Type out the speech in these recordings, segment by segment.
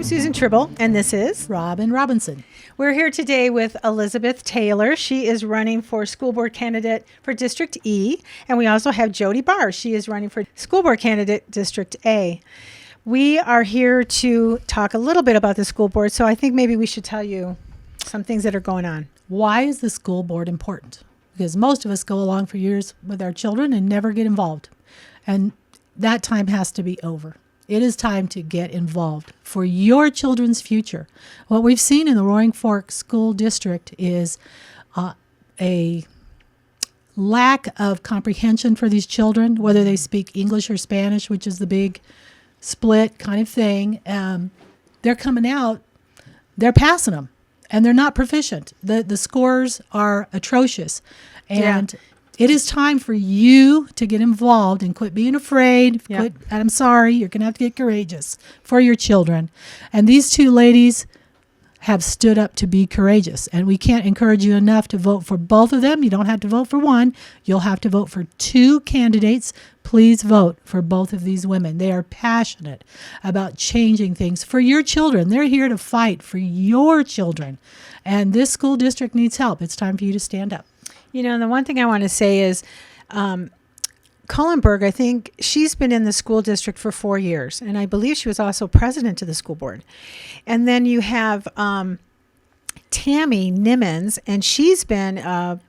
Susan Tribble, and this is Robin Robinson. We're here today with Elizabeth Taylor. She is running for school board candidate for District E, and we also have Jodi Barr. She is running for school board candidate District A. We are here to talk a little bit about the school board, so I think maybe we should tell you some things that are going on. Why is the school board important? Because most of us go along for years with our children and never get involved. And that time has to be over. It is time to get involved for your children's future. What we've seen in the Roaring Fork School District is a lack of comprehension for these children, whether they speak English or Spanish, which is the big split kind of thing. They're coming out, they're passing them, and they're not proficient. The scores are atrocious. And it is time for you to get involved and quit being afraid. And I'm sorry, you're going to have to get courageous for your children. And these two ladies have stood up to be courageous. And we can't encourage you enough to vote for both of them. You don't have to vote for one. You'll have to vote for two candidates. Please vote for both of these women. They are passionate about changing things for your children. They're here to fight for your children. And this school district needs help. It's time for you to stand up. You know, and the one thing I want to say is Cullenberg, I think she's been in the school district for 4 years, and I believe she was also president of the school board. And then you have Tammy Nimmons, and she's been a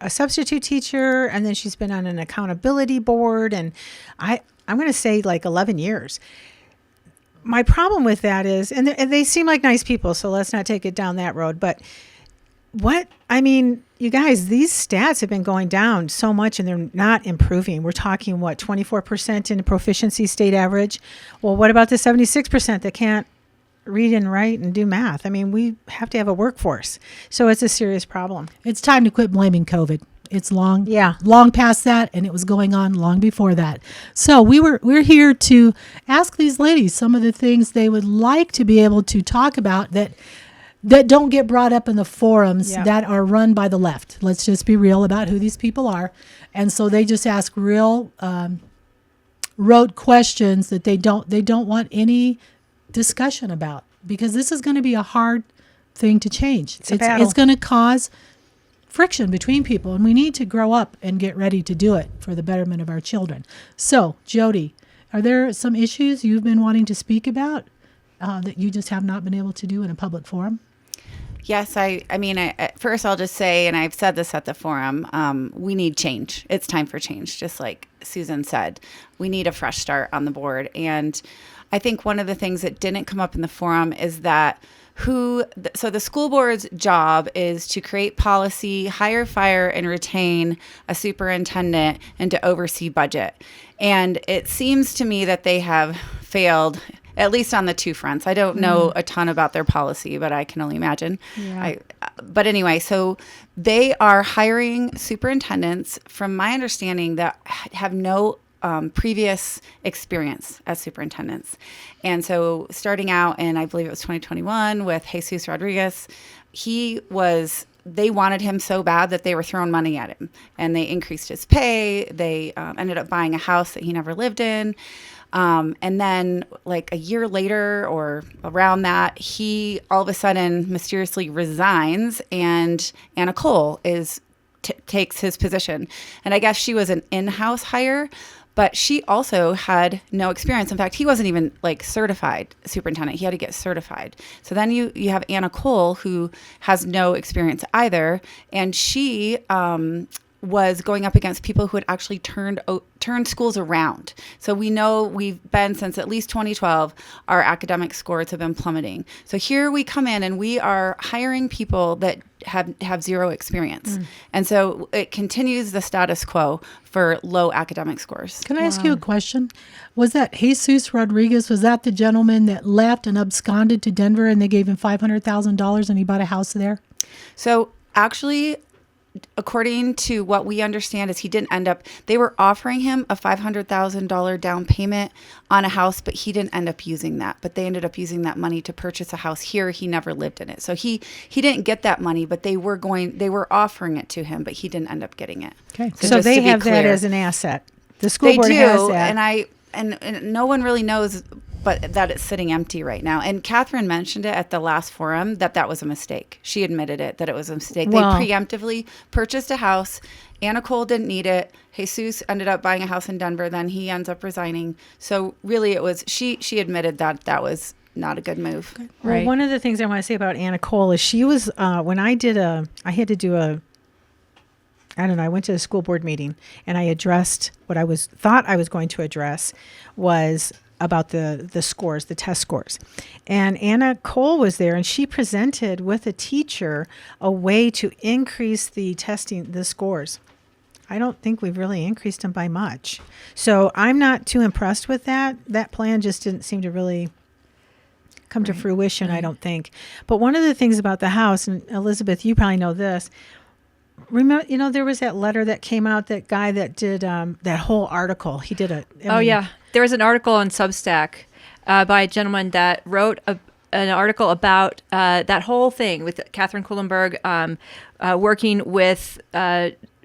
substitute teacher, and then she's been on an accountability board, and I'm going to say like 11 years. My problem with that is, and they seem like nice people, so let's not take it down that road, but you guys, these stats have been going down so much and they're not improving. We're talking, 24% in proficiency state average? Well, what about the 76% that can't read and write and do math? I mean, we have to have a workforce. So it's a serious problem. It's time to quit blaming COVID. It's long past that, and it was going on long before that. So we're here to ask these ladies some of the things they would like to be able to talk about that don't get brought up in the forums that are run by the left. Let's just be real about who these people are. And so they just ask real rote questions that they don't want any discussion about, because this is going to be a hard thing to change. It's going to cause friction between people, and we need to grow up and get ready to do it for the betterment of our children. So, Jodi, are there some issues you've been wanting to speak about that you just have not been able to do in a public forum? Yes, first I'll just say, and I've said this at the forum, we need change. It's time for change, just like Susan said. We need a fresh start on the board. And I think one of the things that didn't come up in the forum is that so the school board's job is to create policy, hire, fire, and retain a superintendent, and to oversee budget. And it seems to me that they have failed, at least on the two fronts. I don't know a ton about their policy, but I can only imagine. Yeah. But anyway, so they are hiring superintendents, from my understanding, that have no previous experience as superintendents. And so starting out in, I believe it was 2021 with Jesus Rodriguez, they wanted him so bad that they were throwing money at him, and they increased his pay. They ended up buying a house that he never lived in. And then like a year later or around that, he all of a sudden mysteriously resigns, and Anna Cole takes his position. And I guess she was an in-house hire, but she also had no experience. In fact, he wasn't even like certified superintendent. He had to get certified. So then you have Anna Cole, who has no experience either. And she was going up against people who had actually turned schools around. So we know we've been, since at least 2012, our academic scores have been plummeting. So here we come in and we are hiring people that have zero experience. And so it continues the status quo for low academic scores. Can I ask you a question? Was that Jesus Rodriguez, was that the gentleman that left and absconded to Denver, and they gave him $500,000 and he bought a house there? So actually, according to what we understand, is they were offering him a $500,000 down payment on a house, but he didn't end up using that. But they ended up using that money to purchase a house here. He never lived in it. So he didn't get that money, but they were offering it to him, but he didn't end up getting it. Okay. So they have that as an asset. The school board has that. And no one really knows but that it's sitting empty right now. And Catherine mentioned it at the last forum that was a mistake. She admitted it, that it was a mistake. Well, they preemptively purchased a house. Anna Cole didn't need it. Jesus ended up buying a house in Denver. Then he ends up resigning. So really it was, she admitted that was not a good move. Well, Right. one of the things I want to say about Anna Cole is she was, when I had to do I went to a school board meeting and I addressed what thought I was going to address was about the scores, the test scores. And Anna Cole was there and she presented with a teacher a way to increase the scores. I don't think we've really increased them by much. So I'm not too impressed with that. That plan just didn't seem to really come to fruition, I don't think. But one of the things about the house, and Elizabeth, you probably know this, remember, there was that letter that came out, that guy that did that whole article. He did Yeah. There was an article on Substack by a gentleman that wrote an article about that whole thing with Catherine Kuhlenberg working with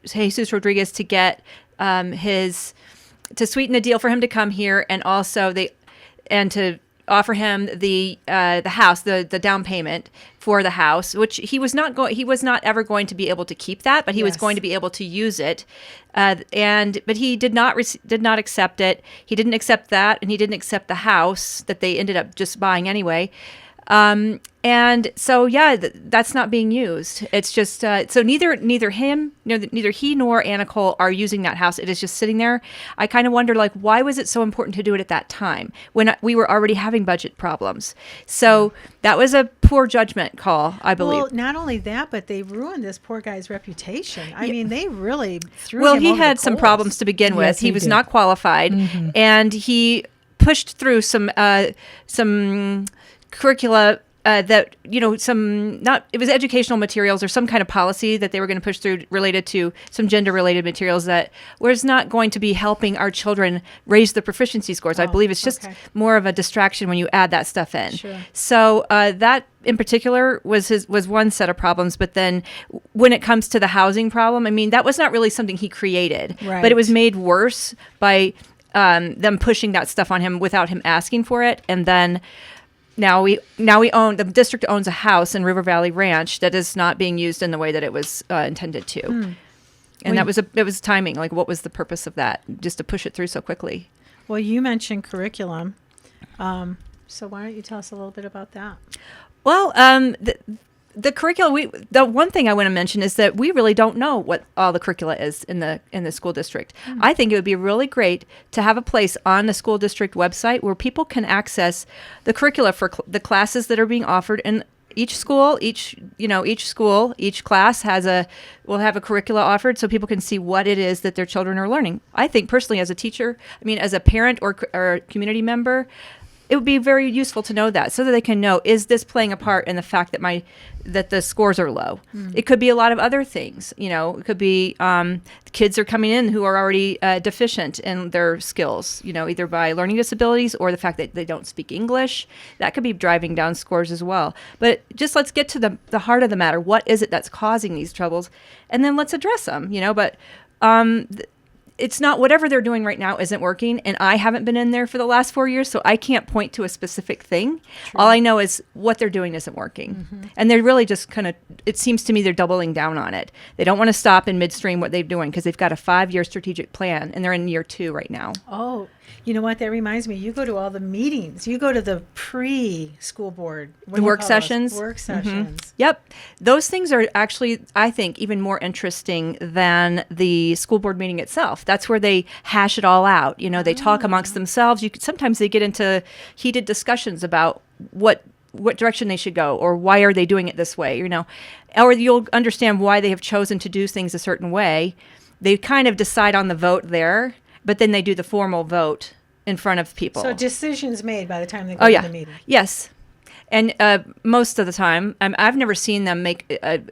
Jesus Rodriguez to get to sweeten the deal for him to come here, and also to offer him the house, the down payment for the house, which he was not ever going to be able to keep that, but he was going to be able to use it. But he did not accept it. He didn't accept that, and he didn't accept the house that they ended up just buying anyway. And so, that's not being used. It's just, so neither he nor Anna Cole are using that house. It is just sitting there. I kind of wonder, why was it so important to do it at that time when we were already having budget problems? So that was a poor judgment call, I believe. Well, not only that, but they ruined this poor guy's reputation. I mean, they really threw him Well, he over had the some coals. problems to begin with. Yes, he he was did. not qualified, and he pushed through some curricula that it was educational materials or some kind of policy that they were going to push through related to some gender related materials that was not going to be helping our children raise the proficiency scores. I believe it's just more of a distraction when you add that stuff in. Sure. So that in particular was one set of problems. But then when it comes to the housing problem, I mean, that was not really something he created, Right. but it was made worse by them pushing that stuff on him without him asking for it. And then Now we own, the district owns a house in River Valley Ranch that is not being used in the way that it was intended to. And it was timing. Like, what was the purpose of that? Just to push it through so quickly. Well, you mentioned curriculum. So why don't you tell us a little bit about that? Well, the curriculum. The one thing I want to mention is that we really don't know what all the curricula is in the school district. I think it would be really great to have a place on the school district website where people can access the curricula for the classes that are being offered in each school. Each class will have a curricula offered, so people can see what it is that their children are learning. I think personally, as a teacher, as a parent or a community member, it would be very useful to know that, so that they can know, is this playing a part in the fact that the scores are low? It could be a lot of other things. It could be kids are coming in who are already deficient in their skills, either by learning disabilities or the fact that they don't speak English. That could be driving down scores as well. But just let's get to the heart of the matter. What is it that's causing these troubles? And then let's address them, But it's not, whatever they're doing right now isn't working, and I haven't been in there for the last 4 years, so I can't point to a specific thing. True. All I know is what they're doing isn't working. And they're really just it seems to me they're doubling down on it. They don't want to stop in midstream what they're doing because they've got a 5-year strategic plan, and they're in year 2 right now. Oh, you know what? That reminds me. You go to all the meetings. You go to the pre-school board. The work sessions. Work sessions. Yep. Those things are actually, I think, even more interesting than the school board meeting itself. That's where they hash it all out. They talk amongst themselves. Sometimes they get into heated discussions about what direction they should go, or why are they doing it this way, or you'll understand why they have chosen to do things a certain way. They kind of decide on the vote there, but then they do the formal vote in front of people. So decisions made by the time they go to the meeting. Yes. And most of the time, I've never seen them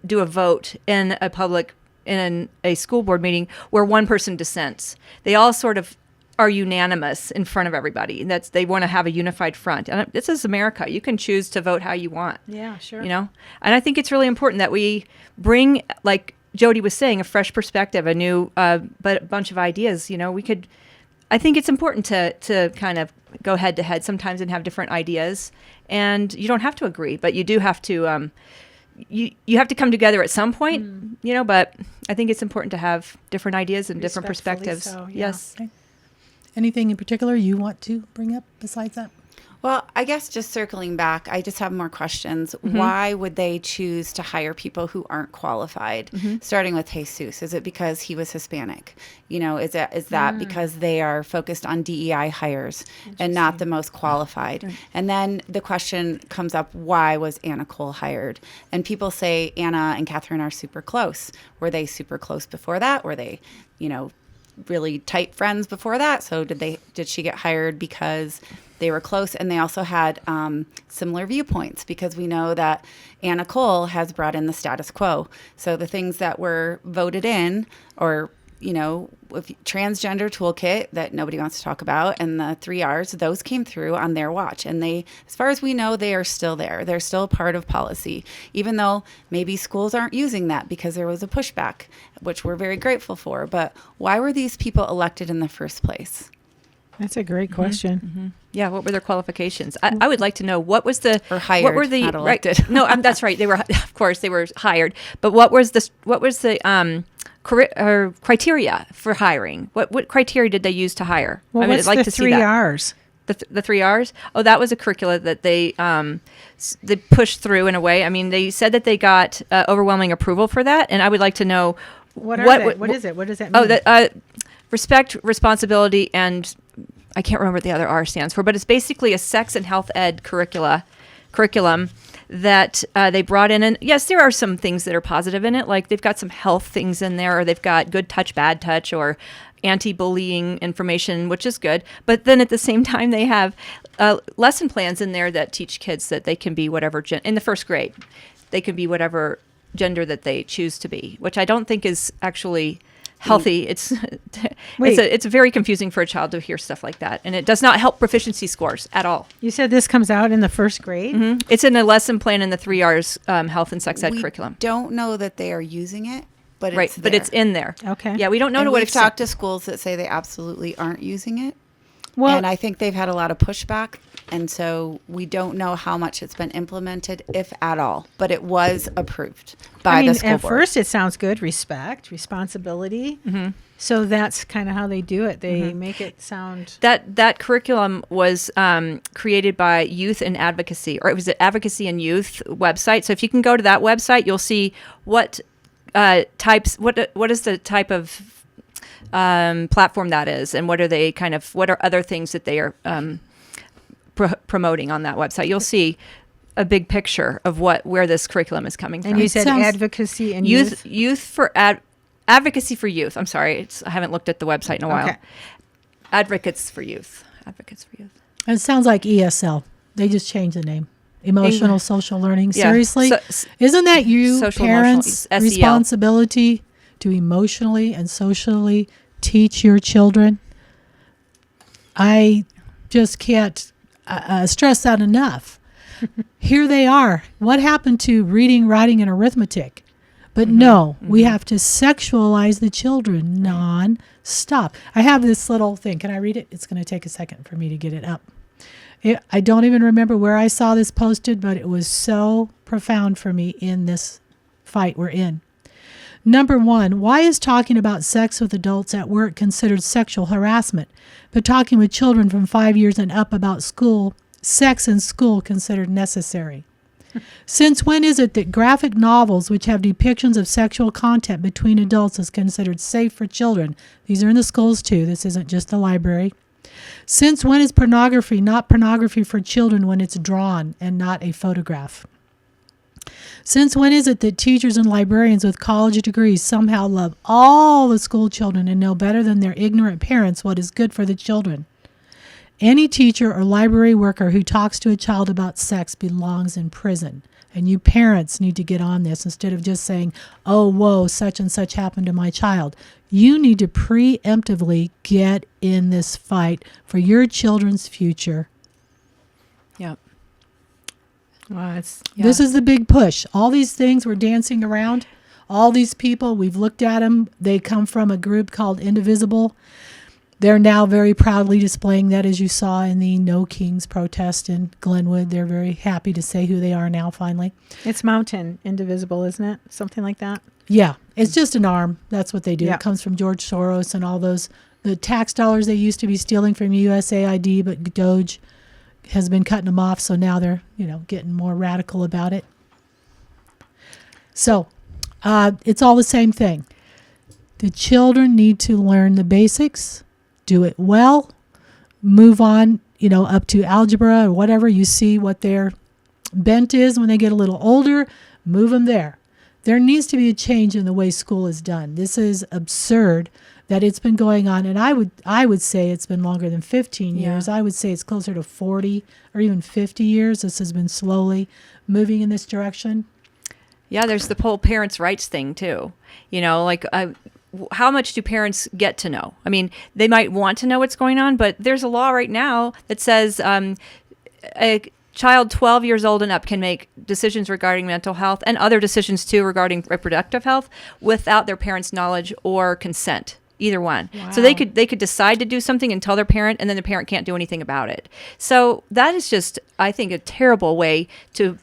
do a vote in a school board meeting where one person dissents. They all sort of are unanimous in front of everybody. They want to have a unified front. And this is America. You can choose to vote how you want. Yeah, sure. And I think it's really important that we bring, like Jodi was saying, a fresh perspective, a new bunch of ideas. We could I think it's important to kind of go head to head sometimes and have different ideas. And you don't have to agree, but you do have to you have to come together at some point, but I think it's important to have different ideas and different Respectfully perspectives. so, yeah. Yes. Okay. Anything in particular you want to bring up besides that? Well, I guess just circling back, I just have more questions. Why would they choose to hire people who aren't qualified? Starting with Jesus, is it because he was Hispanic? Is that because they are focused on DEI hires and not the most qualified? And then the question comes up, why was Anna Cole hired? And people say Anna and Catherine are super close. Were they super close before that? Were they, really tight friends before that? So did she get hired because they were close? And they also had similar viewpoints, because we know that Anna Cole has brought in the status quo. So the things that were voted in, or with transgender toolkit that nobody wants to talk about, and the 3 Rs, those came through on their watch. And they, as far as we know, they are still there. They're still part of policy, even though maybe schools aren't using that because there was a pushback, which we're very grateful for. But why were these people elected in the first place? That's a great question. Yeah, what were their qualifications? I would like to know what was the Or hired, what were the not elected. right? No, that's right. They were, of course, they were hired. But what was the criteria for hiring? What criteria did they use to hire? Well, what's I'd like the to see 3 that. R's? The 3 R's? Oh, that was a curricula that they pushed through in a way. I mean, they said that they got overwhelming approval for that, and I would like to know What are they? What is it? What does that mean? Oh, that respect, responsibility, and I can't remember what the other R stands for, but it's basically a sex and health ed curriculum that they brought in. And yes, there are some things that are positive in it, like they've got some health things in there, or they've got good touch, bad touch, or anti-bullying information, which is good. But then at the same time, they have lesson plans in there that teach kids that they can be whatever in the first grade, they can be whatever gender that they choose to be, which I don't think is actually healthy. It's very confusing for a child to hear stuff like that, and it does not help proficiency scores at all. You said this comes out in the first grade? It's in a lesson plan in the 3 R's health and sex ed We curriculum. don't know that they are using it, but Right, it's but it's in there. Okay. Yeah, we don't know and to what we've extent. talked to schools that say they absolutely aren't using it. Well, And I think they've had a lot of pushback. And so we don't know how much it's been implemented, if at all. But it was approved by the school at board. first it sounds good. Respect, responsibility. So that's kind of how they do it. They make it sound. That curriculum was created by Youth and Advocacy, or it was the Advocacy and Youth website. So if you can go to that website, you'll see what what is the type of platform that is, and what are other things that they are promoting on that website. You'll see a big picture of where this curriculum is coming from. And you said sounds- advocacy and youth. Advocacy for Youth. I'm sorry, I haven't looked at the website in a while. Okay. Advocates for Youth. It sounds like ESL. They just changed the name. Emotional social learning. Yeah. Seriously? So- Isn't that you, Social parents' emotional, SEL. responsibility to emotionally and socially teach your children? I just can't stress that enough. Here they are. What happened to reading, writing, and arithmetic? But no, we have to sexualize the children non-stop. I have this little thing. Can I read it? It's going to take a second for me to get it up. I don't even remember where I saw this posted, but it was so profound for me in this fight we're in. Number 1, why is talking about sex with adults at work considered sexual harassment, but talking with children from 5 years and up about sex in school considered necessary? Since when is it that graphic novels which have depictions of sexual content between adults is considered safe for children? These are in the schools too. This isn't just the library. Since when is pornography not pornography for children when it's drawn and not a photograph? Since when is it that teachers and librarians with college degrees somehow love all the school children and know better than their ignorant parents what is good for the children? Any teacher or library worker who talks to a child about sex belongs in prison. And you parents need to get on this instead of just saying, oh, whoa, such and such happened to my child. You need to preemptively get in this fight for your children's future. Yeah. Well, This is the big push. All these things we're dancing around, all these people, we've looked at them. They come from a group called Indivisible. they're now very proudly displaying that, as you saw in the No Kings protest in Glenwood. They're very happy to say who they are now, finally. It's Mountain Indivisible, isn't it? Something like that. Yeah, it's just an arm. That's what they do. Yeah. It comes from George Soros and all those, the tax dollars they used to be stealing from USAID, but Doge has been cutting them off, so now they're, getting more radical about it. So it's all the same thing. The children need to learn the basics, do it well, move on, up to algebra or whatever. You see what their bent is when they get a little older, move them there. There needs to be a change in the way school is done. This is absurd that it's been going on, and I would say it's been longer than 15 years. I would say it's closer to 40 or even 50 years. This has been slowly moving in this direction. Yeah, there's the whole parents' rights thing too. How much do parents get to know? I mean, they might want to know what's going on, but there's a law right now that says a child 12 years old and up can make decisions regarding mental health and other decisions too regarding reproductive health without their parents' knowledge or consent. Either one. Wow. So they could decide to do something and tell their parent, and then the parent can't do anything about it. So that is just, I think, a terrible way to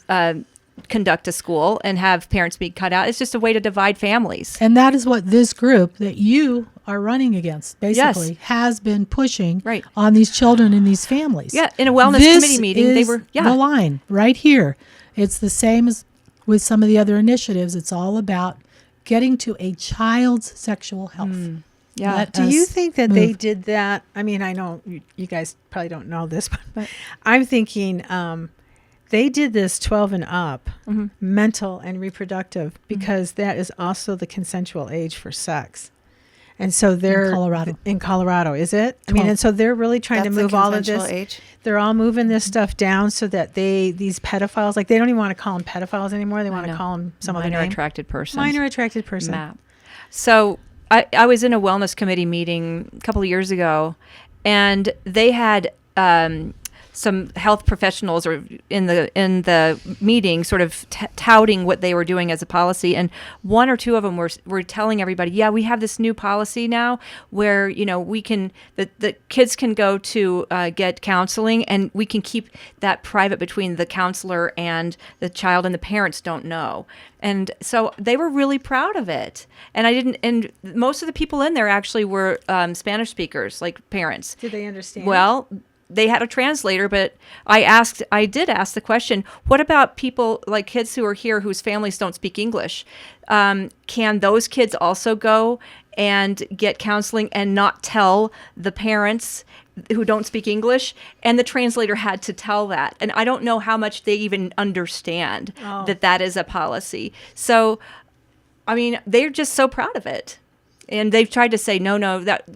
conduct a school and have parents be cut out. It's just a way to divide families. And that is what this group that you are running against basically has been pushing on these children and these families. Yeah, in a wellness committee meeting, they were the line right here. It's the same as with some of the other initiatives. It's all about getting to a child's sexual health. Yeah. Do you think that they did that? I mean, I know you guys probably don't know this, but I'm thinking they did this 12 and up, mental and reproductive, because that is also the consensual age for sex. And so they're in Colorado, is it? I mean, and so they're really trying to move all of this. Age. They're all moving this stuff down so that these pedophiles, like they don't even want to call them pedophiles anymore. They want to call them some other name. Attracted person. Minor attracted person. MAP. So I was in a wellness committee meeting a couple of years ago, and they had some health professionals or in the meeting sort of touting what they were doing as a policy, and one or two of them were telling everybody, we have this new policy now where we can the kids can go to get counseling, and we can keep that private between the counselor and the child, and the parents don't know. And so they were really proud of it. And most of the people in there actually were Spanish speakers, like parents. Did they understand? Well, they had a translator, but I did ask the question, what about people like kids who are here whose families don't speak English? Can those kids also go and get counseling and not tell the parents who don't speak English? And the translator had to tell that. And I don't know how much they even understand that is a policy. So, I mean, they're just so proud of it. And they've tried to say, no, that,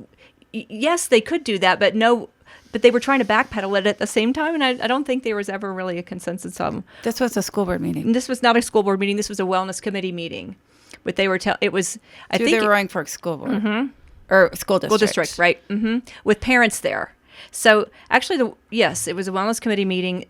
yes, they could do that, but no. But they were trying to backpedal it at the same time, and I don't think there was ever really a consensus on. This was a school board meeting. And this was not a school board meeting. This was a wellness committee meeting. But they were it was. I think they were running for school board or school district. School district, right? With parents there. So actually, it was a wellness committee meeting,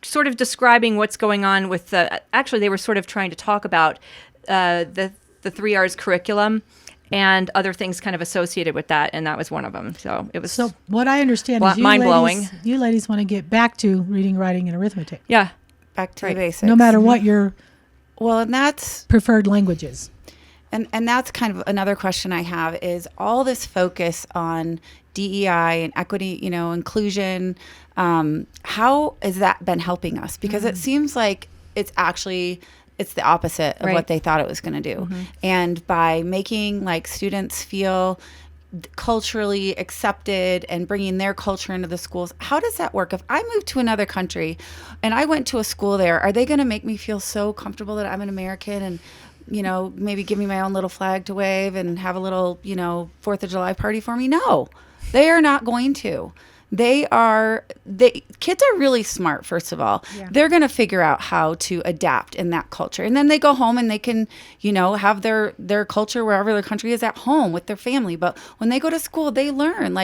sort of describing what's going on with the. Actually, they were sort of trying to talk about the 3 R's curriculum and other things kind of associated with that, and that was one of them. So it was. So what I understand is mind-blowing. You ladies want to get back to reading, writing, and arithmetic. Yeah, back to the basics. No matter what your and that's preferred language is. And that's kind of another question I have is all this focus on DEI and equity, inclusion. How has that been helping us? Because it seems like it's the opposite of what they thought it was going to do. And by making students feel culturally accepted and bringing their culture into the schools, how does that work? If I move to another country and I went to a school there, are they going to make me feel so comfortable that I'm an American and maybe give me my own little flag to wave and have a little 4th of July party for me? No, they are not going to. Kids are really smart, first of all. Yeah. They're going to figure out how to adapt in that culture. And then they go home and they can, have their culture wherever their country is at home with their family. But when they go to school, they learn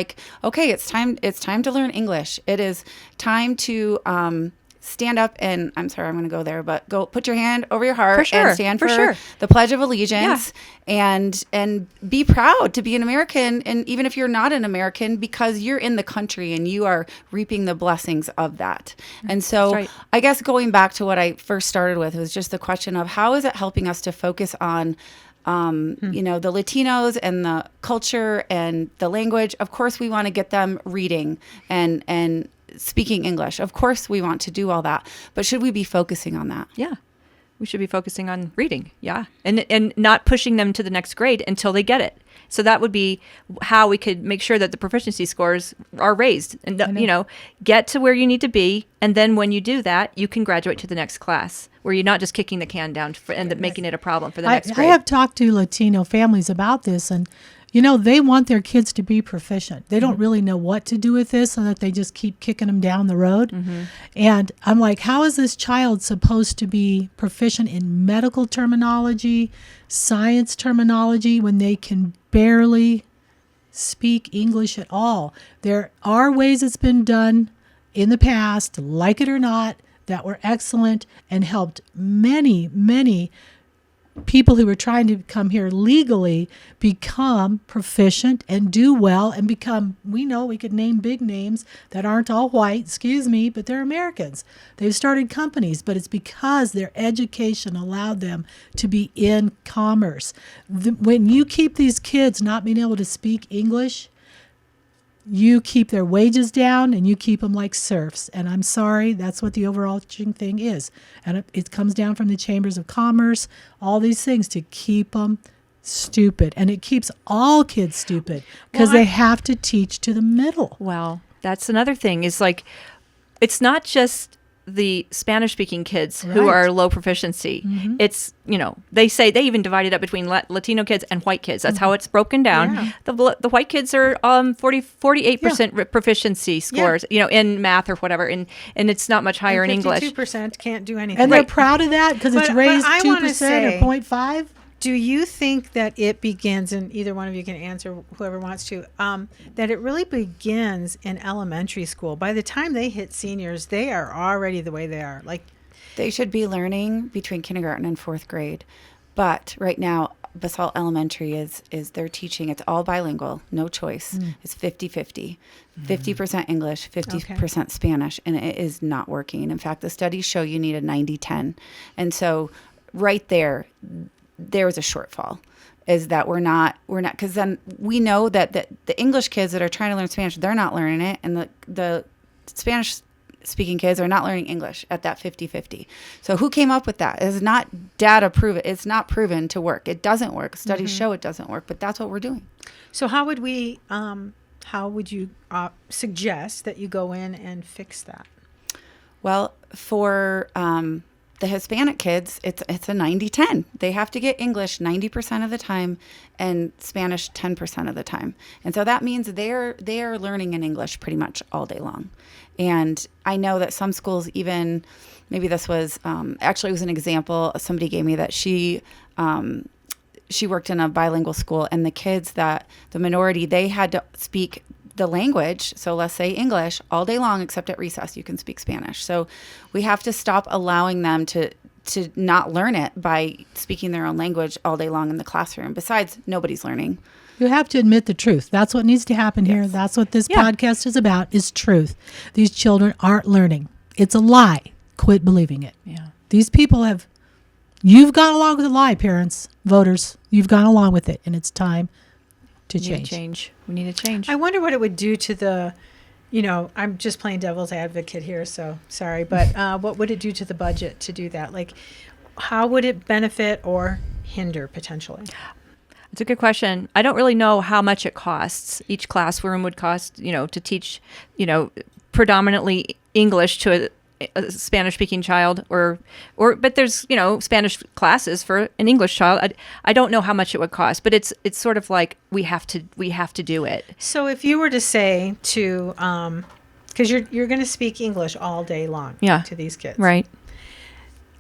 okay, it's time to learn English. It is time to stand up and I'm sorry, I'm going to go there, but go put your hand over your heart For sure, and stand for for sure. the Pledge of Allegiance and be proud to be an American. And even if you're not an American, because you're in the country and you are reaping the blessings of that. And so right. I guess going back to what I first started with was just the question of how is it helping us to focus on you know, the Latinos and the culture and the language. Of course, we want to get them reading and speaking English. Of course, we want to do all that. But should we be focusing on that? Yeah. We should be focusing on reading. Yeah. And not pushing them to the next grade until they get it. So that would be how we could make sure that the proficiency scores are raised and, you know, get to where you need to be. And then when you do that, you can graduate to the next class where you're not just kicking the can down and making it a problem for the next I grade. have talked to Latino families about this, and you know, they want their kids to be proficient. They don't really know what to do with this, so that they just keep kicking them down the road. And I'm like, how is this child supposed to be proficient in medical terminology, science terminology, when they can barely speak English at all? There are ways it's been done in the past, like it or not, that were excellent and helped many, many people who were trying to come here legally become proficient and do well and become, we know we could name big names that aren't all white, excuse me, but they're Americans. They've started companies, but it's because their education allowed them to be in commerce. When you keep these kids not being able to speak English, you keep their wages down and you keep them like serfs. And I'm sorry, that's what the overarching thing is. And it comes down from the chambers of commerce, all these things to keep them stupid. And it keeps all kids stupid because they have to teach to the middle. Well, that's another thing is like, it's not just the Spanish speaking kids who Right. are low proficiency. It's, you know, they say they even divide it up between Latino kids and white kids. That's how it's broken down. Yeah. The white kids are 48% proficiency scores, you know, in math or whatever. And it's not much higher in English. 52% can't do anything. And they're proud of that because it's But raised I 2% wanna say- or 0.5. Do you think that it begins, and either one of you can answer, whoever wants to, that it really begins in elementary school? By the time they hit seniors, they are already the way they are. Like, They should be learning between kindergarten and fourth grade. But right now, Basalt Elementary is they're teaching, it's all bilingual, no choice. It's 50-50. 50% English, 50% Spanish, and it is not working. In fact, the studies show you need a 90-10. And so right there was a shortfall, is that we're not, because then we know that the English kids that are trying to learn Spanish, they're not learning it. And the Spanish speaking kids are not learning English at that 50-50. So who came up with that? It's not data proven. It's not proven to work. It doesn't work. Studies show it doesn't work, but that's what we're doing. so how would you suggest that you go in and fix that? Well, for the Hispanic kids, it's a 90-10. They have to get English 90% of the time and Spanish 10% of the time. And so that means they are learning in English pretty much all day long. And I know that some schools even, maybe this was, actually it was an example somebody gave me that she worked in a bilingual school, and the kids the minority, they had to speak the language, so let's say English, all day long, except at recess, you can speak Spanish. So we have to stop allowing them to not learn it by speaking their own language all day long in the classroom. Besides, nobody's learning. You have to admit the truth. That's what needs to happen here. That's what this podcast is about, is truth. These children aren't learning. It's a lie. Quit believing it. Yeah. These people you've gone along with the lie, parents, voters. You've gone along with it, and it's time to change. We need a change. I wonder what it would do to the, I'm just playing devil's advocate here, so sorry, but what would it do to the budget to do that? Like, how would it benefit or hinder potentially? It's a good question. I don't really know how much it costs. Each classroom would cost, to teach, predominantly English to a Spanish-speaking child, but there's, Spanish classes for an English child. I don't know how much it would cost, but it's sort of like we have to do it. So if you were to say to, because you're going to speak English all day long to these kids, right?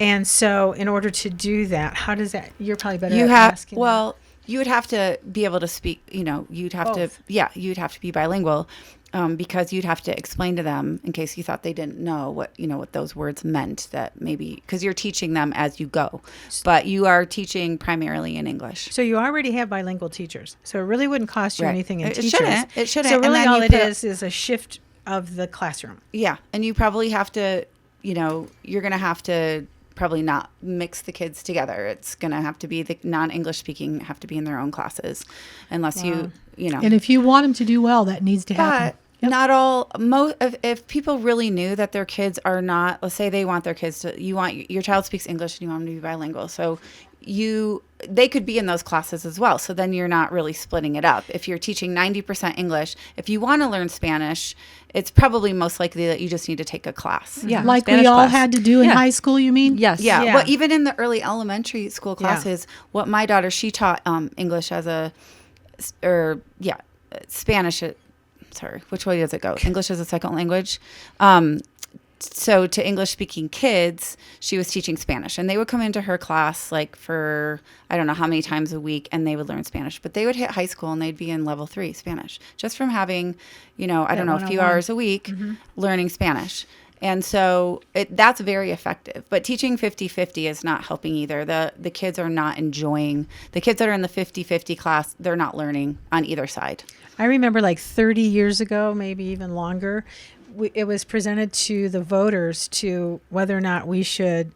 And so in order to do that, how does that? You're probably better at asking. Well, you would have to be able to speak. You'd have Both. you'd have to be bilingual. because you'd have to explain to them in case you thought they didn't know what those words meant, that maybe because you're teaching them as you go, but you are teaching primarily in English. So you already have bilingual teachers. So it really wouldn't cost you Right. anything in It teachers. shouldn't. It shouldn't. So And really then all you it put- is a shift of the classroom. Yeah, and you probably have to, you're going to have to probably not mix the kids together. It's going to have to be the non-English speaking have to be in their own classes, unless you know. And if you want them to do well, that needs to happen. But not all. If people really knew that their kids are not, let's say they want their kids to, you want your child speaks English and you want them to be bilingual, so they could be in those classes as well. So then you're not really splitting it up. If you're teaching 90% English, if you want to learn Spanish, it's probably most likely that you just need to take a class. Yeah, Like Spanish we all class. had to do in Yeah. high school, you mean? Yes. Yeah. Yeah. Well, even in the early elementary school classes, what my daughter, she taught English as Spanish. Sorry, which way does it go? English as a second language. So to English speaking kids, she was teaching Spanish, and they would come into her class like for, I don't know how many times a week, and they would learn Spanish, but they would hit high school and they'd be in level 3 Spanish just from having, I don't know, a few 101. hours a week learning Spanish. And so that's very effective. But teaching 50-50 is not helping either. The kids are not enjoying, the kids that are in the 50-50 class, they're not learning on either side. I remember like 30 years ago, maybe even longer, it was presented to the voters to whether or not we should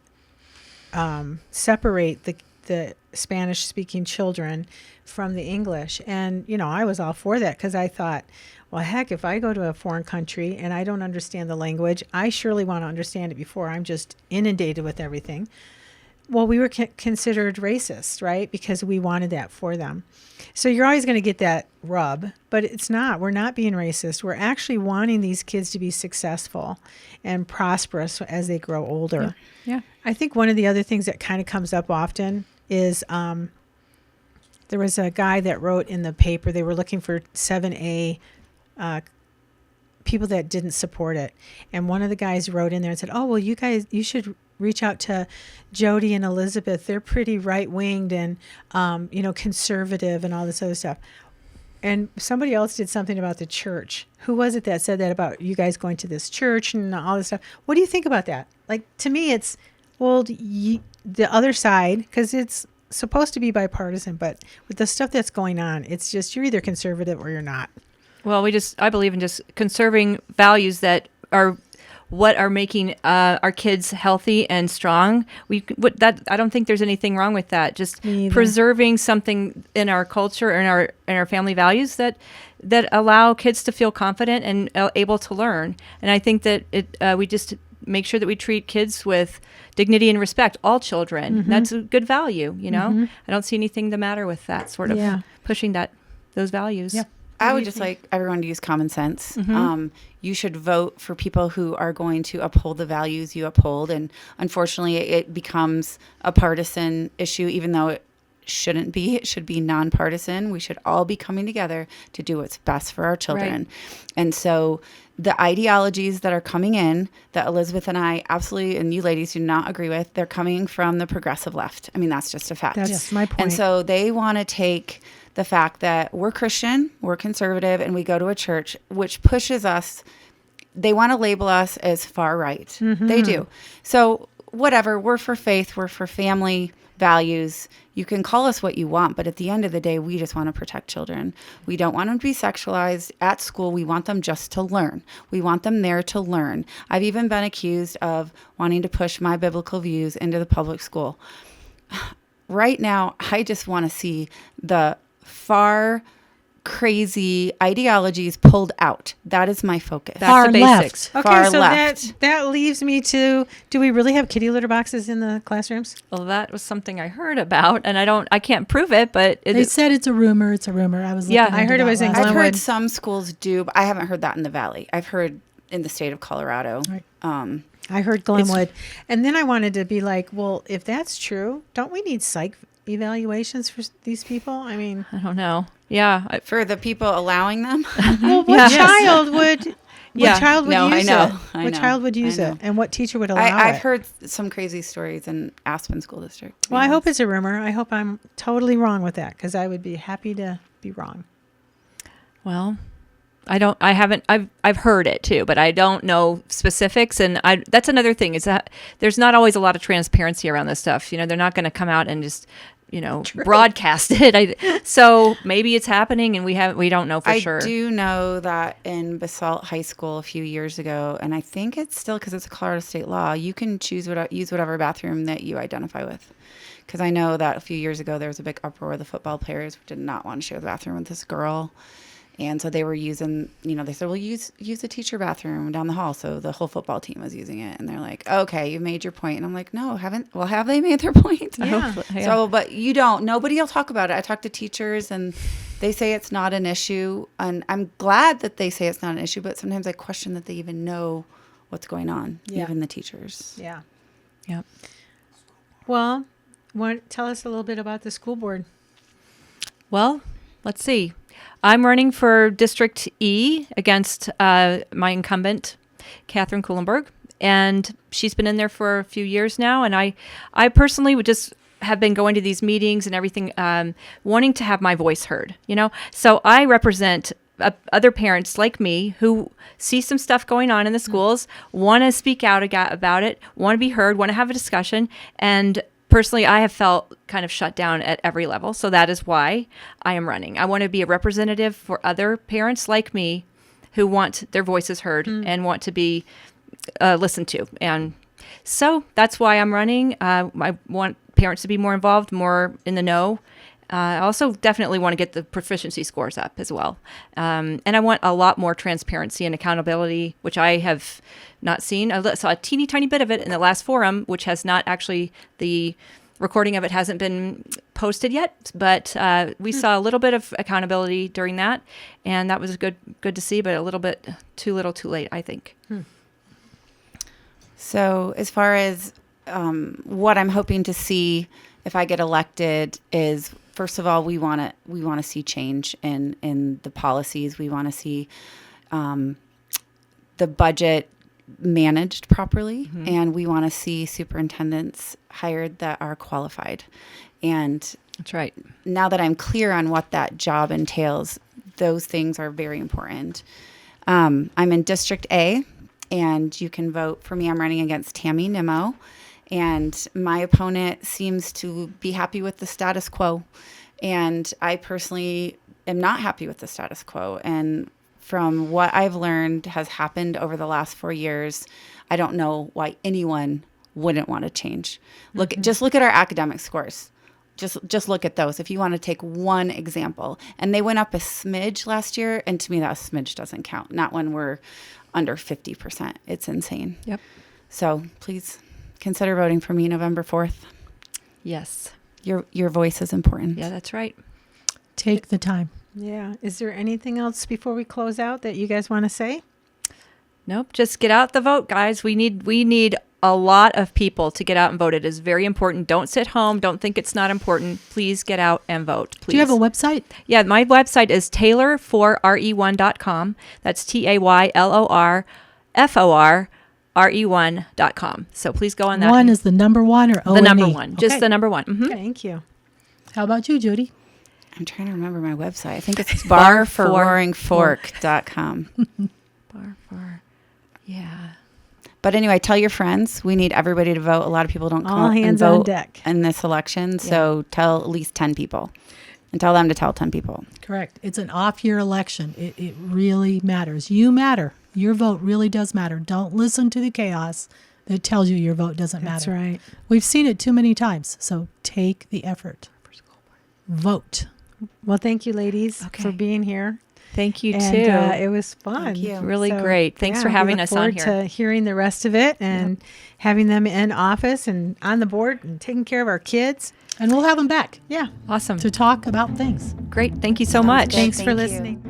separate the Spanish speaking children from the English. And, I was all for that because I thought, well, heck, if I go to a foreign country and I don't understand the language, I surely want to understand it before I'm just inundated with everything. Well, we were considered racist, right? Because we wanted that for them. So you're always going to get that rub, but it's not. We're not being racist. We're actually wanting these kids to be successful and prosperous as they grow older. Yeah. I think one of the other things that kind of comes up often is there was a guy that wrote in the paper, they were looking for 7A people that didn't support it. And one of the guys wrote in there and said, oh, well, you should reach out to Jodi and Elizabeth. They're pretty right-winged and, conservative and all this other stuff. And somebody else did something about the church. Who was it that said that about you guys going to this church and all this stuff? What do you think about that? Like, to me, it's, well, the other side, because it's supposed to be bipartisan, but with the stuff that's going on, it's just you're either conservative or you're not. Well, I believe in just conserving values that are what are making our kids healthy and strong. I don't think there's anything wrong with that. Just Me either. preserving something in our culture and our family values that allow kids to feel confident and able to learn. And I think that we just make sure that we treat kids with dignity and respect. All children. Mm-hmm. That's a good value. I don't see anything the matter with that sort of Yeah. pushing those values. Yeah. I would just like everyone to use common sense. Mm-hmm. You should vote for people who are going to uphold the values you uphold. And unfortunately, it becomes a partisan issue, even though it shouldn't be. It should be nonpartisan. We should all be coming together to do what's best for our children. Right. And so the ideologies that are coming in that Elizabeth and I absolutely, and you ladies do not agree with, they're coming from the progressive left. I mean, that's just a fact. That's my point. And so they want to take the fact that we're Christian, we're conservative, and we go to a church, which pushes us. They want to label us as far right. Mm-hmm. They do. So whatever, we're for faith, we're for family values. You can call us what you want, but at the end of the day, we just want to protect children. We don't want them to be sexualized at school. We want them just to learn. We want them there to learn. I've even been accused of wanting to push my biblical views into the public school. Right now, I just want to see the far crazy ideologies pulled out. That is my focus. That's Far the left. basics. Okay, far so left. that leaves me to, do we really have kitty litter boxes in the classrooms? Well, that was something I heard about, and I can't prove it, but They said it's a rumor. It's a rumor. I was Yeah, looking I into heard it that was in last I've night. Glenwood. heard some schools do, but I haven't heard that in the Valley. I've heard in the state of Colorado. Right. I heard Glenwood. And then I wanted to be like, well, if that's true, don't we need psych evaluations for these people? I mean, I don't know. Yeah, For the people allowing them. well, what Yes. child would Yeah. child would No, I use know. it? I What know. child would use I it? know. And what teacher would allow I've it? heard some crazy stories in Aspen School District. to be Well, I hope honest. it's a rumor. I hope I'm totally wrong with that because I would be happy to be wrong. well, I've heard it too, but I don't know specifics. And that's another thing is that there's not always a lot of transparency around this stuff. They're not going to come out and just, broadcast it. So maybe it's happening and we don't know for sure. I do know that in Basalt High School a few years ago, and I think it's still because it's a Colorado state law, you can use whatever bathroom that you identify with. Because I know that a few years ago there was a big uproar. The football players did not want to share the bathroom with this girl. And so they were using, they said, well, use the teacher bathroom down the hall. So the whole football team was using it. And they're like, okay, you made your point. And I'm like, no, have they made their point? Yeah. So, but nobody will talk about it. I talk to teachers and they say it's not an issue. And I'm glad that they say it's not an issue, but sometimes I question that they even know what's going on, even the teachers. Yeah. Yep. Well, tell us a little bit about the school board. Well, let's see. I'm running for District E against my incumbent, Catherine Kuhlenberg, and she's been in there for a few years now. And I personally would just have been going to these meetings and everything, wanting to have my voice heard, So I represent other parents like me who see some stuff going on in the schools, want to speak out about it, want to be heard, want to have a discussion, and personally, I have felt kind of shut down at every level, so that is why I am running. I want to be a representative for other parents like me who want their voices heard and want to be listened to. And so that's why I'm running. I want parents to be more involved, more in the know. I also definitely want to get the proficiency scores up as well. And I want a lot more transparency and accountability, which I have not seen. I saw a teeny tiny bit of it in the last forum, which has not actually, the recording of it hasn't been posted yet, but we saw a little bit of accountability during that, and that was good to see, but a little bit too little too late, I think. So as far as what I'm hoping to see if I get elected is, first of all, we want to see change in the policies. We want to see the budget managed properly, and we want to see superintendents hired that are qualified. And that's right. Now that I'm clear on what that job entails, those things are very important. I'm in District A, and you can vote for me. I'm running against Tammy Nimmo, and my opponent seems to be happy with the status quo. And I personally am not happy with the status quo. And from what I've learned has happened over the last 4 years, I don't know why anyone wouldn't want to change. Just look at our academic scores. Just look at those. If you want to take one example, and they went up a smidge last year, and to me that smidge doesn't count. Not when we're under 50%. It's insane. Yep. So please consider voting for me November 4th. Yes. Your voice is important. Yeah, that's right. Take the time. Yeah. Is there anything else before we close out that you guys want to say? Nope. Just get out the vote, guys. We need a lot of people to get out and vote. It is very important. Don't sit home. Don't think it's not important. Please get out and vote. Please. Do you have a website? Yeah, my website is taylor4re1.com. That's TAYLORFORRE1.com. So please go on that. One is the number one or O? The number one. Just Okay. the number one. Mm-hmm. Thank you. How about you, Jodi? I'm trying to remember my website. I think it's barforroaringfork.com. Barr for, yeah. But anyway, tell your friends. We need everybody to vote. A lot of people don't All come and hands on vote deck. in this election. So tell at least 10 people. And tell them to tell 10 people. Correct. It's an off-year election. It really matters. You matter. Your vote really does matter. Don't listen to the chaos that tells you your vote doesn't That's matter. right. We've seen it too many times. So take the effort. Vote. Well, thank you, ladies, Okay. for being here. Thank you, And too. it was fun. Thank you. Really great. Thanks for having we look us on forward here. to hearing the rest of it and having them in office and on the board and taking care of our kids. And we'll have them back Yeah. Awesome. to talk about things. Great. Thank you so much. good. Thanks for Thank you. listening.